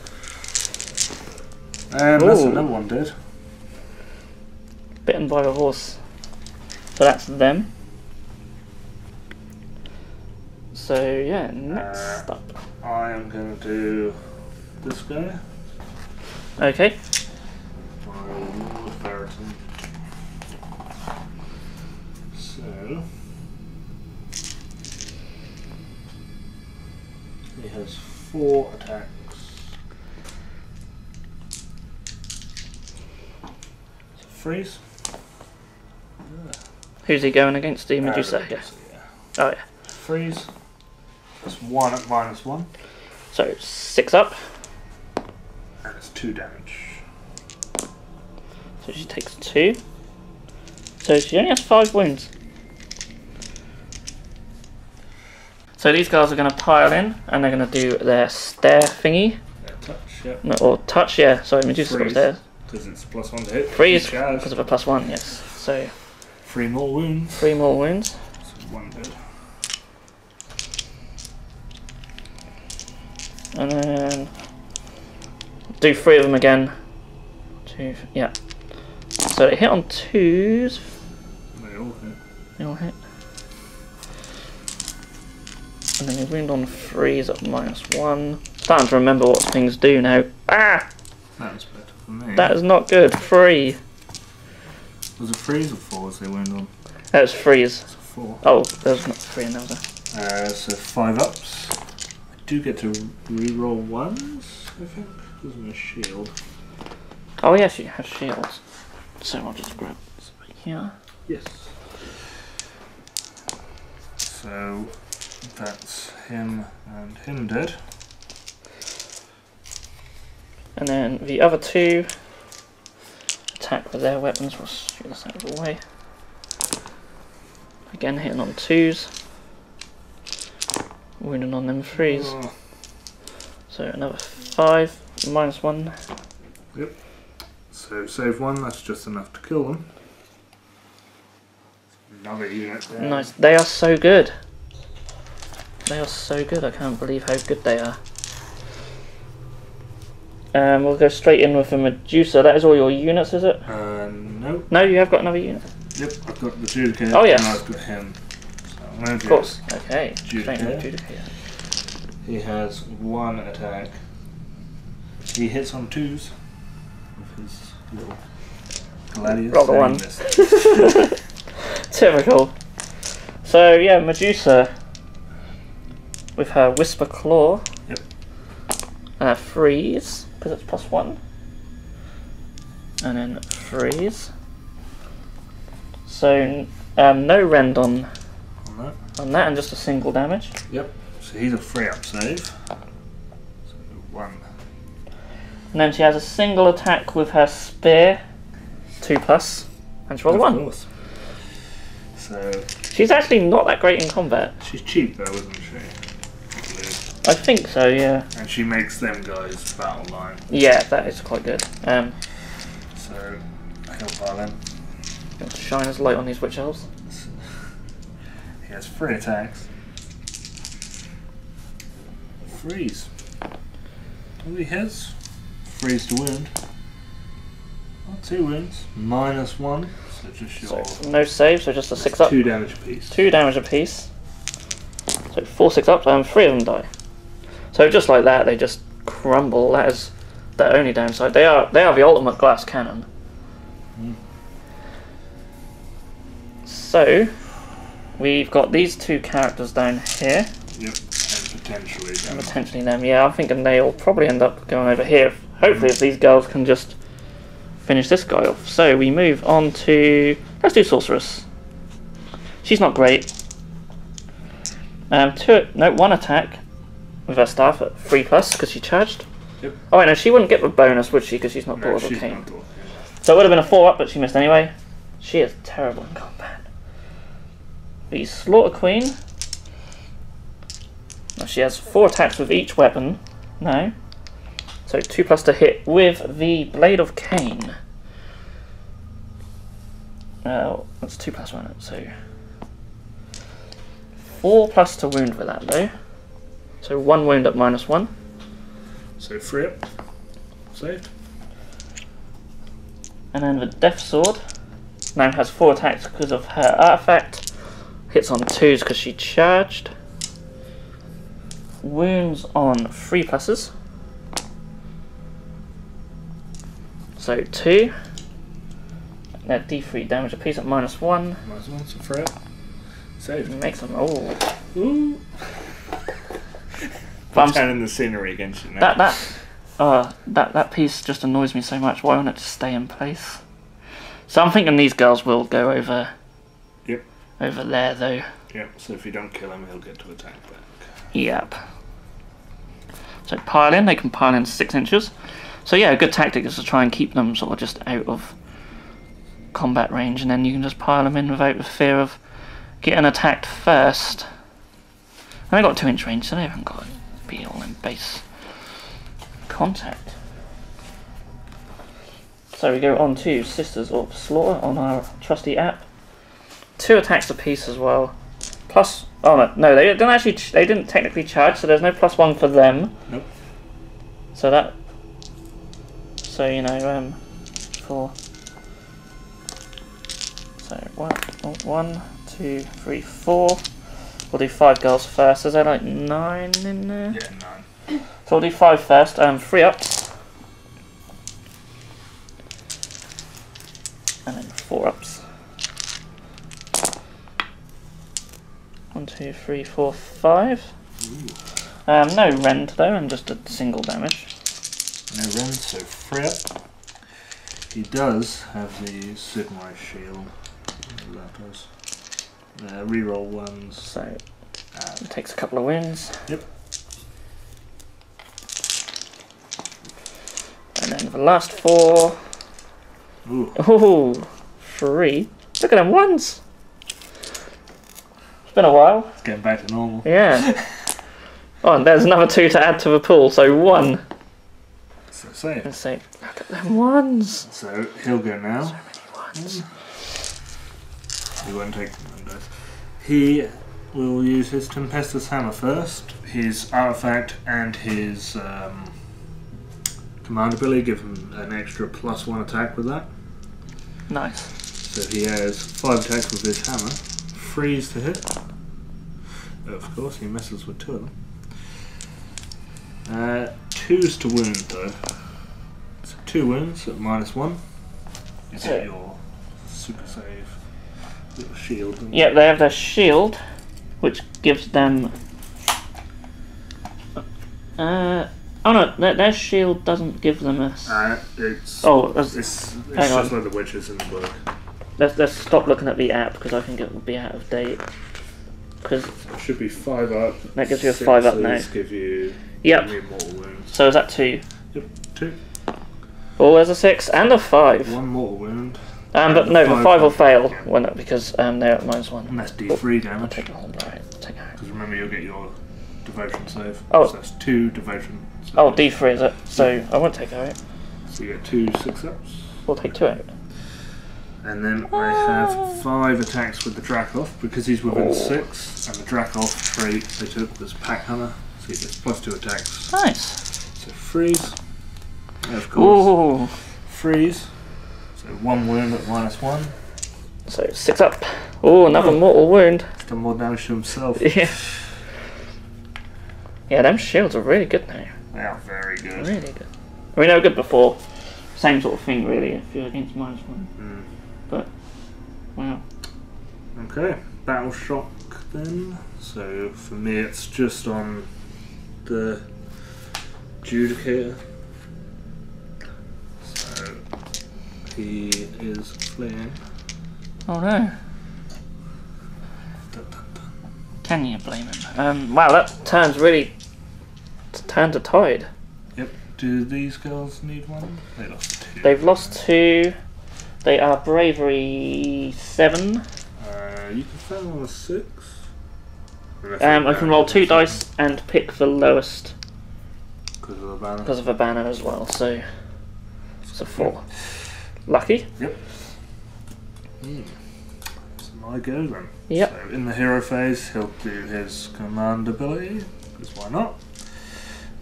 Speaker 2: And that's
Speaker 1: Ooh.
Speaker 2: another 1 dead.
Speaker 1: Bitten by a horse. So that's them. So, yeah, next up.
Speaker 2: I am going to do this guy.
Speaker 1: Okay.
Speaker 2: My Lord Veritan. So he has 4 attacks. So freeze.
Speaker 1: Who's he going against? The Medusa? Yeah. Oh, yeah.
Speaker 2: Freeze. That's 1 at -1.
Speaker 1: So, 6 up.
Speaker 2: And it's 2 damage.
Speaker 1: So she takes 2. So she only has 5 wounds. So these guys are going to pile in, and they're going to do their stare thingy.
Speaker 2: Yeah, touch, yep.
Speaker 1: No, or touch, yeah. Sorry, Medusa's got stairs.
Speaker 2: Because it's +1 to hit.
Speaker 1: Freeze because of a +1, yes. So
Speaker 2: 3 more wounds.
Speaker 1: 3 more wounds.
Speaker 2: So 1 dead.
Speaker 1: And then do 3 of them again. 2, yeah. So they hit on 2s.
Speaker 2: They all hit.
Speaker 1: They all hit. And then they wound on 3s at -1. Starting to remember what things do now. Ah!
Speaker 2: That was better for me.
Speaker 1: That is not good. 3.
Speaker 2: Was it 3s or 4s they went on?
Speaker 1: That was 3s.
Speaker 2: It's a 4.
Speaker 1: Oh, there's not 3 in there, was there?
Speaker 2: So 5 ups. I do get to reroll 1s, I think. Gives me a shield.
Speaker 1: Oh yes, you have shields. So I'll just grab this right here.
Speaker 2: Yes. So that's him and him dead.
Speaker 1: And then the other 2 attack with their weapons. We'll shoot this out of the way. Again hitting on 2s. Wounding on them 3s.
Speaker 2: Oh.
Speaker 1: So another 5, -1.
Speaker 2: Yep. So save 1, that's just enough to kill them. Another unit there.
Speaker 1: Nice. They are so good. They are so good. I can't believe how good they are. We'll go straight in with the Medusa. That is all your units, is it?
Speaker 2: No.
Speaker 1: No, you have got another unit.
Speaker 2: Yep, I've got the Judicator.
Speaker 1: Oh, yes.
Speaker 2: And I've got him. So I'm going to
Speaker 1: Of course. Okay. Straight in with
Speaker 2: Judicator.
Speaker 1: Judicator.
Speaker 2: He has 1 attack. He hits on 2s. with his little gladius.
Speaker 1: Roll the one. Typical. So yeah, Medusa with her Whisper Claw.
Speaker 2: Yep.
Speaker 1: Freeze, because it's +1. And then freeze. So no rend on that, and just a single damage.
Speaker 2: Yep. So he's a 3-up save. So 1.
Speaker 1: And then she has a single attack with her spear, 2+, and she rolls a 1.
Speaker 2: Of course. So
Speaker 1: she's actually not that great in combat.
Speaker 2: she's cheap though, isn't she?
Speaker 1: I think so, yeah.
Speaker 2: And she makes them guys battle line.
Speaker 1: Yeah, that is quite good.
Speaker 2: So he'll pile in.
Speaker 1: Got to shine his light on these witch elves.
Speaker 2: He has 3 attacks. Freeze. What he has? Freeze to wound. Oh, 2 wounds. -1. So just your.
Speaker 1: So no save, so just a 6-up.
Speaker 2: 2 damage apiece.
Speaker 1: 2 damage apiece. So 4 6-ups, and 3 of them die. So just like that, they just crumble. That is their only downside. They are the ultimate glass cannon. So we've got these 2 characters down here.
Speaker 2: Yep, and potentially them.
Speaker 1: Potentially them, yeah. I'm thinking they'll probably end up going over here. Hopefully, if these girls can just finish this guy off. So we move on to, let's do Sorceress. She's not great. 1 attack with her staff at 3+, because she charged.
Speaker 2: Yep.
Speaker 1: Oh wait, no, she wouldn't get the bonus, would she? Because she's not Daughters of
Speaker 2: she's
Speaker 1: Khaine.
Speaker 2: not Daughters.
Speaker 1: So it would have been a 4-up, but she missed anyway. She is terrible in combat. The Slaughter Queen. Now she has 4 attacks with each weapon. No. So 2+ to hit with the Blade of Khaine. That's 2+, wasn't it? So 4+ to wound with that though. So 1 wound at -1.
Speaker 2: So 3-up. Saved.
Speaker 1: And then the Death Sword now has 4 attacks because of her artifact. Hits on 2s because she charged. Wounds on 3+. So 2. They're D3 damage apiece at -1.
Speaker 2: -1, so 3-up. Saved.
Speaker 1: Makes them all.
Speaker 2: Ooh. I'm turning the scenery against you now.
Speaker 1: That piece just annoys me so much. Why won't it just stay in place? So I'm thinking these girls will go over.
Speaker 2: Yep.
Speaker 1: Over there though.
Speaker 2: Yep. So if you don't kill him, he'll get to attack back.
Speaker 1: Yep. So pile in. They can pile in 6 inches. So yeah, a good tactic is to try and keep them sort of just out of combat range, and then you can just pile them in without the fear of getting attacked first. And they've got 2-inch range, so they haven't got to be all in base contact. So we go on to Sisters of Slaughter on our trusty app. 2 attacks apiece as well. Plus, oh no, they didn't actually. They didn't technically charge, so there's no +1 for them.
Speaker 2: Nope.
Speaker 1: So that. So you know, for. So 1, 2, 3, 4. We'll do 5 girls first. Is there like 9 in there?
Speaker 2: Yeah, 9.
Speaker 1: So we'll do 5 first. 3 ups. And then 4 ups. 1, 2, 3, 4, 5. No rend though, and just a single damage.
Speaker 2: No rend, so 3-up. He does have the Sigmar shield. That does. Reroll ones.
Speaker 1: So it takes a couple of wins.
Speaker 2: Yep.
Speaker 1: And then the last 4.
Speaker 2: Ooh.
Speaker 1: Ooh, 3. Look at them ones. It's been a while.
Speaker 2: It's getting back to normal.
Speaker 1: Yeah. Oh, and there's another 2 to add to the pool, so 1.
Speaker 2: So save.
Speaker 1: Let's see. Look at them ones.
Speaker 2: So he'll go now.
Speaker 1: So many ones.
Speaker 2: He won't take them, does. He will use his Tempestuous Hammer first. His artifact and his command ability give him an extra +1 attack with that.
Speaker 1: Nice.
Speaker 2: So he has 5 attacks with his hammer. Freeze to hit. Of course, he messes with 2 of them. 2s to wound though. So 2 wounds at -1. You
Speaker 1: So-
Speaker 2: get your super save, little shield. And
Speaker 1: Yeah, they have their shield, which gives them. Oh no, their shield doesn't give them a.
Speaker 2: it's
Speaker 1: Oh,
Speaker 2: it's
Speaker 1: hang on.
Speaker 2: just like the witches in the book.
Speaker 1: Let's stop looking at the app because I think it will be out of date. Because
Speaker 2: It should be 5 up.
Speaker 1: that gives you a 5 up now.
Speaker 2: Give you
Speaker 1: Yep.
Speaker 2: mortal wounds.
Speaker 1: So is that 2?
Speaker 2: Yep, 2.
Speaker 1: Oh, there's a 6 and a 5.
Speaker 2: 1 mortal wound.
Speaker 1: But no, the 5 will fail
Speaker 2: Yeah.
Speaker 1: when because they're at -1.
Speaker 2: And that's D3 damage.
Speaker 1: Take it home, right? Take it home.
Speaker 2: Because remember, you'll get your devotion save.
Speaker 1: Oh.
Speaker 2: So that's 2 devotion.
Speaker 1: Oh, D3 is it? So I won't take it out.
Speaker 2: So you get 2 6-ups.
Speaker 1: We'll take 2 out.
Speaker 2: And then I have 5 attacks with the Dracoff because he's within 6. And the Dracoff trait they took was Pack Hunter. So he gets +2 attacks.
Speaker 1: Nice.
Speaker 2: So freeze. Yeah, of course.
Speaker 1: Ooh.
Speaker 2: Freeze. So 1 wound at -1.
Speaker 1: So 6 up. Oh, another mortal wound.
Speaker 2: He's done more damage to himself.
Speaker 1: Yeah. Yeah, them shields are really good now.
Speaker 2: They are very good.
Speaker 1: Really good. I mean, they were good before. Same sort of thing, really, if you're against -1. But, wow.
Speaker 2: Okay, Battle Shock then. So for me it's just on the Judicator. So he is fleeing.
Speaker 1: Oh no.
Speaker 2: Dun, dun, dun.
Speaker 1: Can you blame him? Wow, that turns really. Turned a tide.
Speaker 2: Yep. Do these girls need one? They lost 2.
Speaker 1: They've lost 2. They are bravery 7.
Speaker 2: You can fail on a 6.
Speaker 1: I can roll 2 dice and pick the lowest
Speaker 2: Because of the banner.
Speaker 1: because of a banner as well. So it's a 4. Lucky.
Speaker 2: Yep. So my go then.
Speaker 1: Yep.
Speaker 2: So in the hero phase, he'll do his command ability, because why not?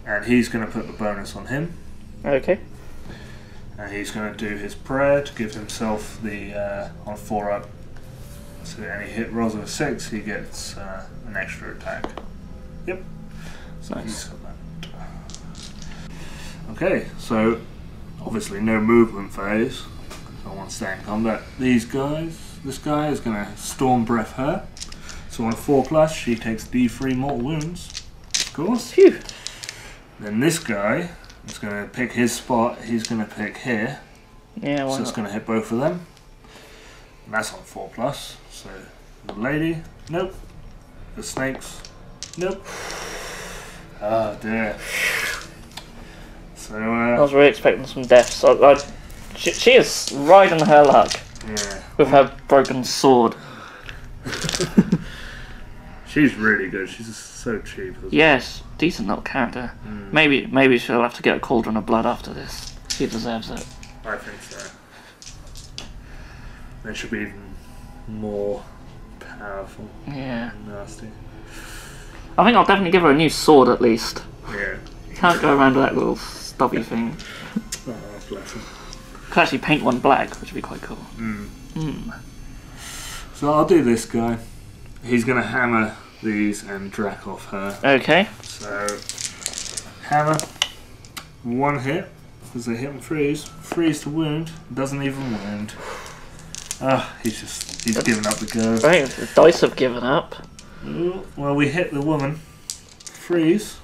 Speaker 2: And he's going to put the bonus on him.
Speaker 1: Okay.
Speaker 2: And he's going to do his prayer to give himself the on 4 up. So any hit rolls of a 6, he gets an extra attack. Yep. So
Speaker 1: Nice.
Speaker 2: he's got that. Okay, so obviously no movement phase. I want to stay in combat. These guys, this guy is going to storm breath her. So on a 4+, she takes D3 mortal wounds, of course.
Speaker 1: Phew.
Speaker 2: Then this guy is going to pick his spot. He's going to pick here.
Speaker 1: Yeah, why
Speaker 2: So it's
Speaker 1: not?
Speaker 2: going to hit both of them. And that's on 4+. So the lady, nope. The snakes, nope. Oh dear. So
Speaker 1: I was really expecting some deaths. She is riding her luck
Speaker 2: yeah,
Speaker 1: with her broken sword.
Speaker 2: she's really good. She's so cheap.
Speaker 1: Yes, decent little character.
Speaker 2: Mm,
Speaker 1: Maybe she'll have to get a cauldron of blood after this. She deserves it.
Speaker 2: I think so. Then she'll be even more powerful
Speaker 1: Yeah.
Speaker 2: and nasty.
Speaker 1: I think I'll definitely give her a new sword at least.
Speaker 2: Yeah.
Speaker 1: Can't go around with that little stubby thing.
Speaker 2: Oh, bless him.
Speaker 1: Could actually paint one black, which would be quite cool.
Speaker 2: Mm. So I'll do this guy. He's going to hammer these and drac off her.
Speaker 1: Okay.
Speaker 2: So, hammer, 1 hit, because they hit and freeze. Freeze to wound, doesn't even wound. Ah, he's given up the ghost.
Speaker 1: Right, the dice have given up.
Speaker 2: Ooh, well, we hit the woman. Freeze.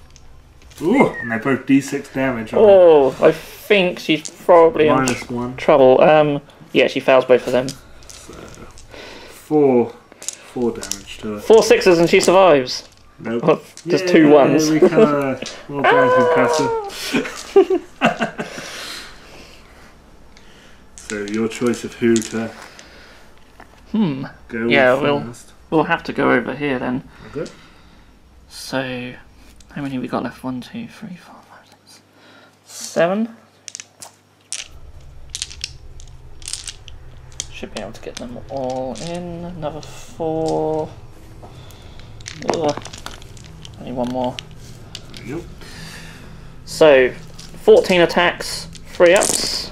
Speaker 2: Ooh, and they're both D6 damage on
Speaker 1: Oh, I think she's probably in
Speaker 2: -1.
Speaker 1: trouble. Yeah, she fails both of them.
Speaker 2: So, 4 damage to her.
Speaker 1: 4 6s and she survives.
Speaker 2: Nope.
Speaker 1: Oh, just 2 1s.
Speaker 2: We kinda, well done, Concussor. So your choice of who to go
Speaker 1: Yeah,
Speaker 2: with first.
Speaker 1: We'll have to go over here then.
Speaker 2: Okay.
Speaker 1: So, how many we got left? 1, 2, 3, 4, 5, 6, 7. Should be able to get them all in. Another 4. Ugh. Only 1 more.
Speaker 2: There you go.
Speaker 1: So, 14 attacks, 3 ups.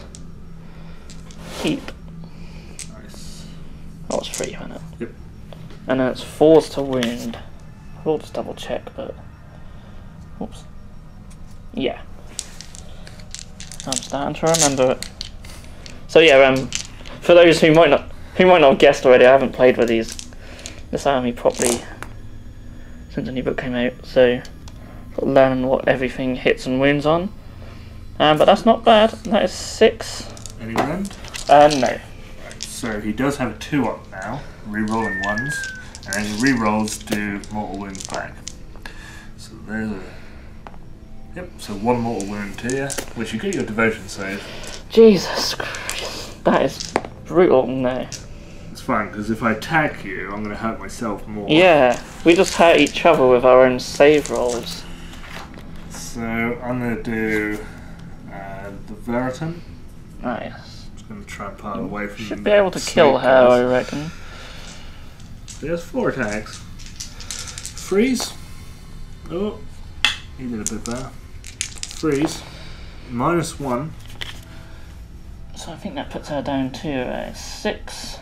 Speaker 1: Keep.
Speaker 2: Nice.
Speaker 1: Oh, it's 3, isn't it?
Speaker 2: Yep.
Speaker 1: And then it's 4s to wound. We'll just double check, but. Oops. Yeah. I'm starting to remember it. So yeah, for those who might not have guessed already, I haven't played with this army properly since the new book came out. So learning what everything hits and wounds on. But that's not bad. That is 6.
Speaker 2: Any land?
Speaker 1: No.
Speaker 2: Right, so he does have a 2 up now, re-rolling ones, and then he re-rolls do mortal wounds back. So there's a... Yep, so 1 mortal wound to you, which you get your devotion save.
Speaker 1: Jesus Christ. That is brutal, no.
Speaker 2: It's fine, because if I attack you, I'm going to hurt myself more.
Speaker 1: Yeah, we just hurt each other with our own save rolls.
Speaker 2: So I'm going to do the Veritan.
Speaker 1: Nice.
Speaker 2: I'm just going to try and part away from
Speaker 1: Should be able to kill her, I reckon.
Speaker 2: He has 4 attacks. Freeze. Oh, he did a bit better. Freeze. -1.
Speaker 1: So I think that puts her down to 6.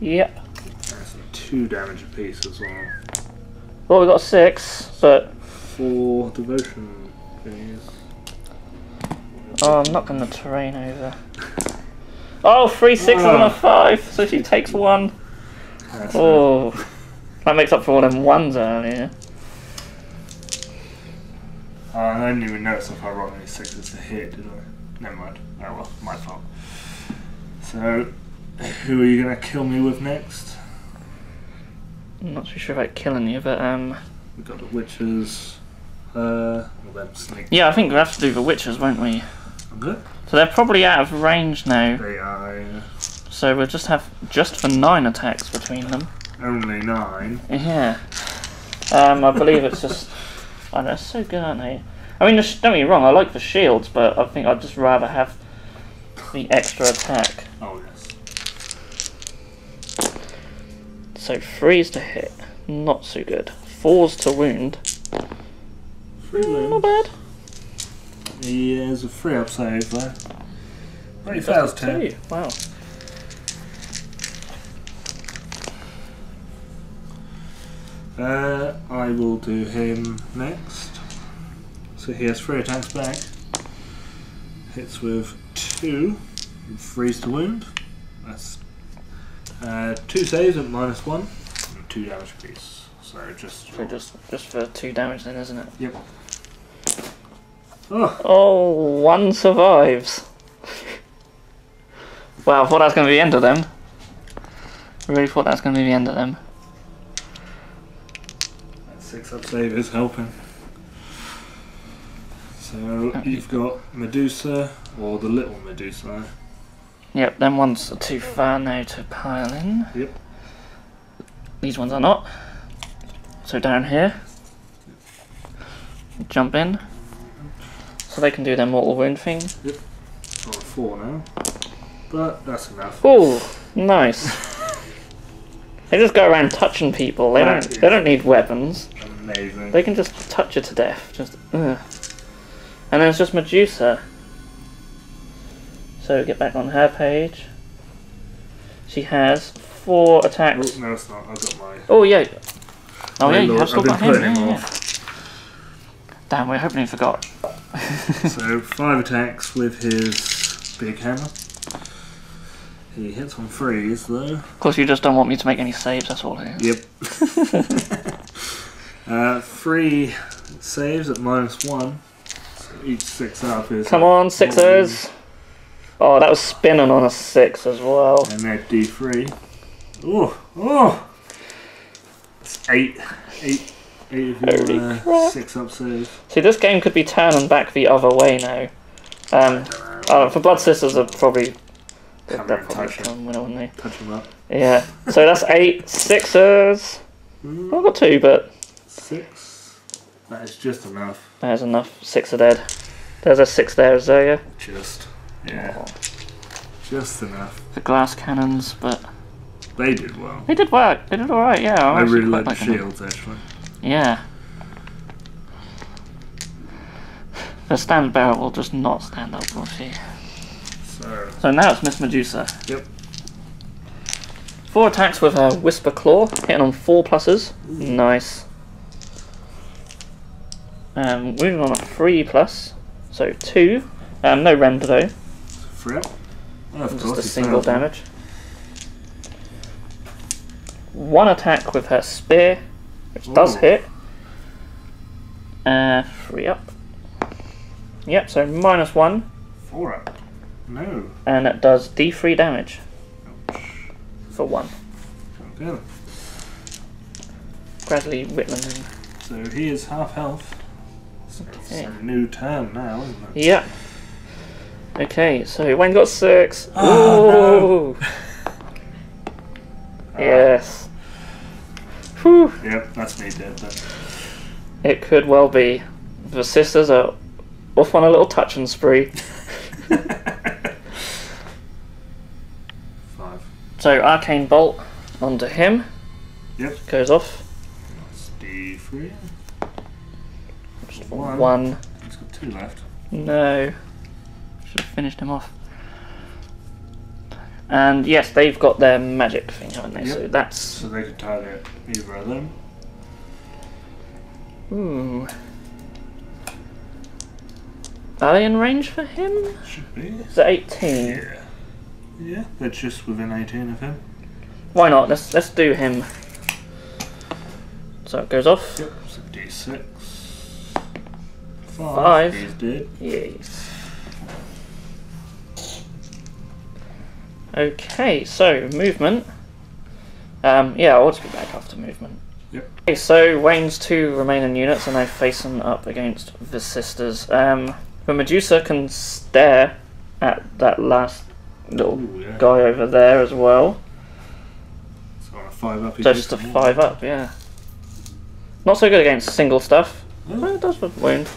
Speaker 1: Yep.
Speaker 2: That's 2 damage apiece as well.
Speaker 1: Well, we got 6, but
Speaker 2: 4 devotion things.
Speaker 1: oh, I'm not going to terrain over. Oh, 3 6s and a 5, so she takes 1.
Speaker 2: That's
Speaker 1: Oh, that makes up for all them 1s earlier.
Speaker 2: I didn't even notice if I rolled any 6s to hit, did I? Never mind. Oh well, my fault. So, who are you going to kill me with next?
Speaker 1: I'm not too sure about killing you, but
Speaker 2: We've got the witches. Well, them snakes.
Speaker 1: yeah, I think we have to do the witches, won't we?
Speaker 2: Good.
Speaker 1: So they're probably out of range now.
Speaker 2: They are
Speaker 1: So we'll just have for 9 attacks between them.
Speaker 2: only 9.
Speaker 1: Yeah. I believe it's just. I know, they're so good, aren't they? I mean, don't get me wrong, I like the shields, but I think I'd just rather have the extra attack.
Speaker 2: Oh yes.
Speaker 1: So 3s to hit, not so good. 4s to wound,
Speaker 2: 3 wounds.
Speaker 1: not bad.
Speaker 2: He has a 3 up save though. But he fails 2.
Speaker 1: Wow.
Speaker 2: I will do him next. So he has 3 attacks back. Hits with 2. Freeze to wound. That's 2 saves at -1 and 2 damage apiece. So just
Speaker 1: for 2 damage then, isn't it?
Speaker 2: Yep. Oh,
Speaker 1: Oh, 1 survives. Wow, I thought that was going to be the end of them. I really thought that was going to be the end of them.
Speaker 2: that 6 up save is helping. So you've got Medusa or the little Medusa.
Speaker 1: Yep, them ones are too far now to pile in.
Speaker 2: Yep.
Speaker 1: These ones are not. So down here, jump in, so they can do their mortal wound thing.
Speaker 2: Yep. Got a 4 now, but that's enough.
Speaker 1: Oh, nice. They just go around touching people. They don't need weapons.
Speaker 2: Amazing.
Speaker 1: They can just touch you to death. Just ugh. And then it's just Medusa. So get back on her page. She has 4 attacks.
Speaker 2: Oh, no, it's not. I've got my.
Speaker 1: Oh yeah. Oh
Speaker 2: my
Speaker 1: yeah, you
Speaker 2: lord,
Speaker 1: have still
Speaker 2: I've
Speaker 1: got
Speaker 2: been
Speaker 1: him.
Speaker 2: putting him
Speaker 1: Yeah.
Speaker 2: off.
Speaker 1: Damn, we're hoping he forgot.
Speaker 2: So 5 attacks with his big hammer. He hits on 3s though.
Speaker 1: Of course, you just don't want me to make any saves. That's all it is.
Speaker 2: Yep. 3 saves at -1. So each 6 up is.
Speaker 1: Come on, 6ers. Oh, that was spinning on a 6 as well.
Speaker 2: And they're D3. Oh! It's 8 of
Speaker 1: Holy
Speaker 2: your
Speaker 1: crap.
Speaker 2: 6 up saves.
Speaker 1: See, this game could be turning back the other way now. For Blood Sisters are probably. They're
Speaker 2: Come and
Speaker 1: probably
Speaker 2: touch him.
Speaker 1: coming, wouldn't they?
Speaker 2: Touch him up.
Speaker 1: Yeah. So that's 8 6ers. I've got 2, but
Speaker 2: 6. That is just enough.
Speaker 1: there's enough. 6 are dead. There's a 6 there, is there? Yeah.
Speaker 2: Just. Yeah.
Speaker 1: Oh,
Speaker 2: Just enough.
Speaker 1: the glass cannons, but
Speaker 2: They did well.
Speaker 1: they did work. They did all right. Yeah.
Speaker 2: I
Speaker 1: actually
Speaker 2: really
Speaker 1: quite
Speaker 2: like the
Speaker 1: them.
Speaker 2: shields actually.
Speaker 1: Yeah. The standard barrel will just not stand up, will she? So now it's Miss Medusa.
Speaker 2: Yep.
Speaker 1: 4 attacks with her Whisper Claw, hitting on 4 pluses. Nice. Wounded on a 3+, so 2, No render though.
Speaker 2: Free up. Oh, of
Speaker 1: Just
Speaker 2: course,
Speaker 1: a
Speaker 2: he's
Speaker 1: single
Speaker 2: thousand.
Speaker 1: damage. One attack with her spear, which does
Speaker 2: Ooh.
Speaker 1: hit. Free up. Yep, so -1.
Speaker 2: 4 up. No.
Speaker 1: And it does D3 damage.
Speaker 2: Ouch.
Speaker 1: For 1.
Speaker 2: Okay.
Speaker 1: Gradually whittling him.
Speaker 2: So he is half health. So it's
Speaker 1: Okay.
Speaker 2: a new turn now, isn't it?
Speaker 1: Yeah. Okay, so Wayne got 6.
Speaker 2: Oh,
Speaker 1: Ooh. Yes. Whew.
Speaker 2: Yep, that's me dead then.
Speaker 1: It could well be. The sisters are off on a little touching spree.
Speaker 2: 5.
Speaker 1: So Arcane Bolt onto him.
Speaker 2: Yep.
Speaker 1: Goes off.
Speaker 2: That's D3.
Speaker 1: Just
Speaker 2: One.
Speaker 1: 1.
Speaker 2: He's got 2 left.
Speaker 1: No. Should have finished him off. And yes, they've got their magic thing, haven't they?
Speaker 2: Yep.
Speaker 1: So that's...
Speaker 2: So they could target either of them.
Speaker 1: Ooh. Are they in range for him?
Speaker 2: Should be.
Speaker 1: Is it 18?
Speaker 2: Yeah. Yeah, they're just within 18 of him.
Speaker 1: Why not? Let's do him. So it goes off.
Speaker 2: Yep, so D6.
Speaker 1: 5.
Speaker 2: He's dead.
Speaker 1: Yes. Okay, so movement. Yeah, I'll just be back after movement.
Speaker 2: Yep.
Speaker 1: Okay, so Wayne's 2 remaining units are now facing up against the sisters. The Medusa can stare at that last little
Speaker 2: Ooh, yeah.
Speaker 1: guy over there as well.
Speaker 2: So on a 5 up, he
Speaker 1: Just a
Speaker 2: takes
Speaker 1: 5 up, yeah. Not so good against single stuff.
Speaker 2: Oh.
Speaker 1: But it does with wound.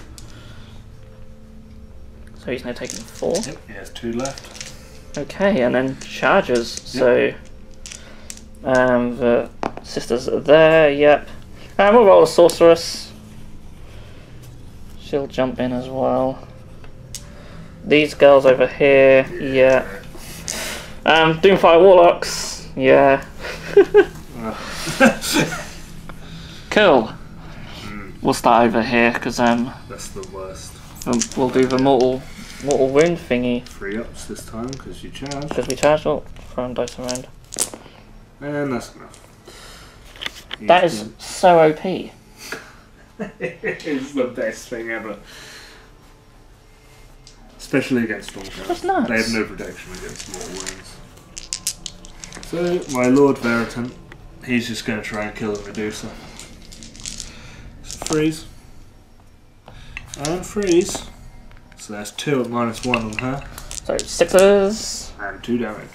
Speaker 1: So he's now taking 4.
Speaker 2: Yep, he has 2 left.
Speaker 1: Okay, and then charges. So the sisters are there. Yep. And we'll roll a sorceress. She'll jump in as well. These girls over here. Yeah. Doomfire warlocks. Yeah. Cool. We'll start over here because
Speaker 2: That's the worst.
Speaker 1: we'll do the mortal wound thingy
Speaker 2: 3 ups this time because you charge.
Speaker 1: because we charged. Oh, throwing dice around.
Speaker 2: And that's enough.
Speaker 1: That is so OP.
Speaker 2: It's the best thing ever. Especially against Stormcast.
Speaker 1: That's nuts.
Speaker 2: They have no protection against mortal wounds. So, my Lord Veritant, he's just going to try and kill the Medusa. So freeze. And freeze. So that's 2 at -1 on her.
Speaker 1: So 6s
Speaker 2: And 2 damage.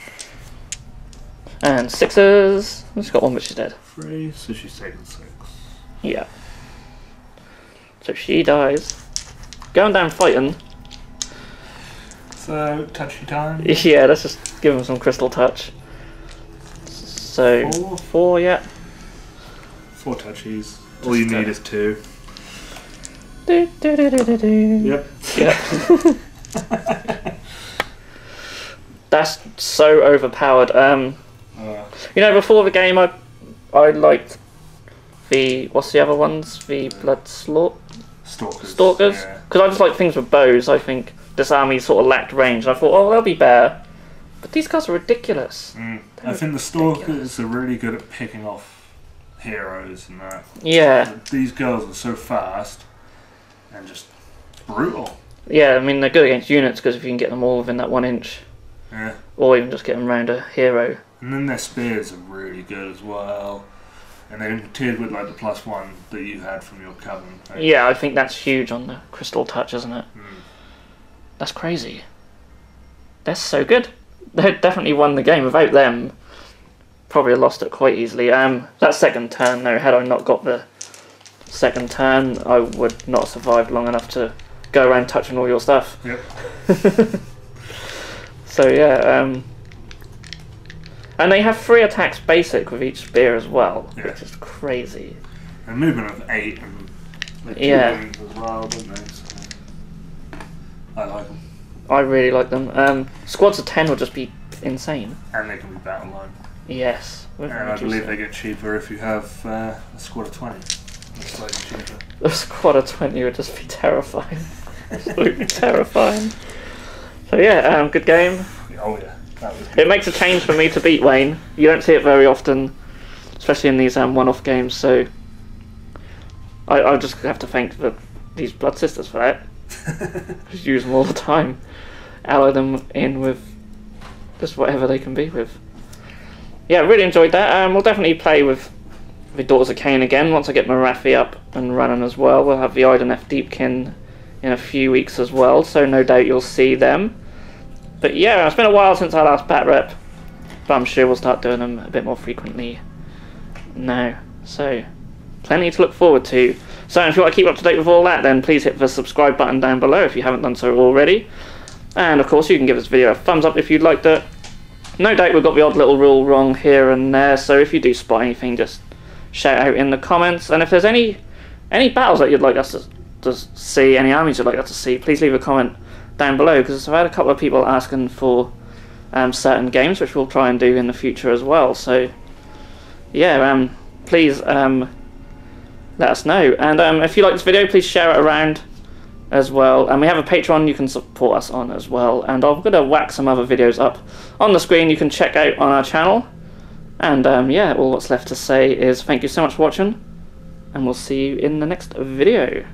Speaker 1: and 6s. She's got 1, but she's dead.
Speaker 2: Freeze, so she's taken 6.
Speaker 1: Yeah. So she dies. Going down fighting.
Speaker 2: So, touchy time.
Speaker 1: Yeah, let's just give him some crystal touch. So
Speaker 2: 4.
Speaker 1: 4, yeah.
Speaker 2: 4 touchies. All you need is 2.
Speaker 1: Do, do, do, do, do, do.
Speaker 2: Yep.
Speaker 1: Yep. That's so overpowered. You know, before the game, I liked the what's the other ones? The blood stalkers.
Speaker 2: Stalkers.
Speaker 1: Because
Speaker 2: Yeah.
Speaker 1: I just like things with bows. I think this army sort of lacked range. And I thought, oh, they'll be better. But these guys are ridiculous.
Speaker 2: I think the Stalkers are really good at picking off heroes and that.
Speaker 1: Yeah,
Speaker 2: These girls are so fast and just brutal.
Speaker 1: yeah. I mean, they're good against units because if you can get them all within that 1 inch,
Speaker 2: Yeah.
Speaker 1: or even just get them around a hero.
Speaker 2: And then their spears are really good as well. And they're tiered with like the +1 that you had from your coven. Right?
Speaker 1: Yeah, I think that's huge on the crystal touch, isn't it?
Speaker 2: Mm.
Speaker 1: That's crazy. They're so good. They definitely won the game. Without them, probably lost it quite easily. That second turn, though, had I not got the second turn, I would not have survived long enough to go around touching all your stuff.
Speaker 2: Yep.
Speaker 1: So yeah, and they have 3 attacks basic with each spear as well,
Speaker 2: Yeah.
Speaker 1: which is crazy.
Speaker 2: A movement of 8 and like 2
Speaker 1: Yeah.
Speaker 2: wounds as well, don't they? So I like them.
Speaker 1: I really like them. Squads of 10 would just be insane.
Speaker 2: And they can be battle line.
Speaker 1: Yes. with
Speaker 2: And I
Speaker 1: Medusa.
Speaker 2: believe they get cheaper if you have a squad of 20. It's slightly cheaper.
Speaker 1: A squad of 20 would just be terrifying. Absolutely terrifying. So yeah, good game.
Speaker 2: Oh yeah, that was good.
Speaker 1: It makes a change for me to beat Wayne. You don't see it very often, especially in these one-off games. So I just have to thank these Blood Sisters for that. Just use them all the time. Ally them in with just whatever they can be with. Yeah, really enjoyed that. We'll definitely play with the Daughters of Khaine again once I get my Raffi up and running as well. We'll have the Ideneth Deepkin in a few weeks as well, so no doubt you'll see them. But yeah, it's been a while since I last bat rep, but I'm sure we'll start doing them a bit more frequently now. So plenty to look forward to. So if you want to keep up to date with all that, then please hit the subscribe button down below if you haven't done so already. And of course you can give this video a thumbs up if you'd like to. No doubt we've got the odd little rule wrong here and there, so if you do spot anything, just shout out in the comments. And if there's any battles that you'd like us to see, any armies you'd like us to see, please leave a comment down below, because I've had a couple of people asking for certain games, which we'll try and do in the future as well. So yeah, please let us know. And if you like this video, please share it around as well. And we have a Patreon you can support us on as well. And I'm going to whack some other videos up on the screen you can check out on our channel. And yeah, all what's left to say is thank you so much for watching, and we'll see you in the next video.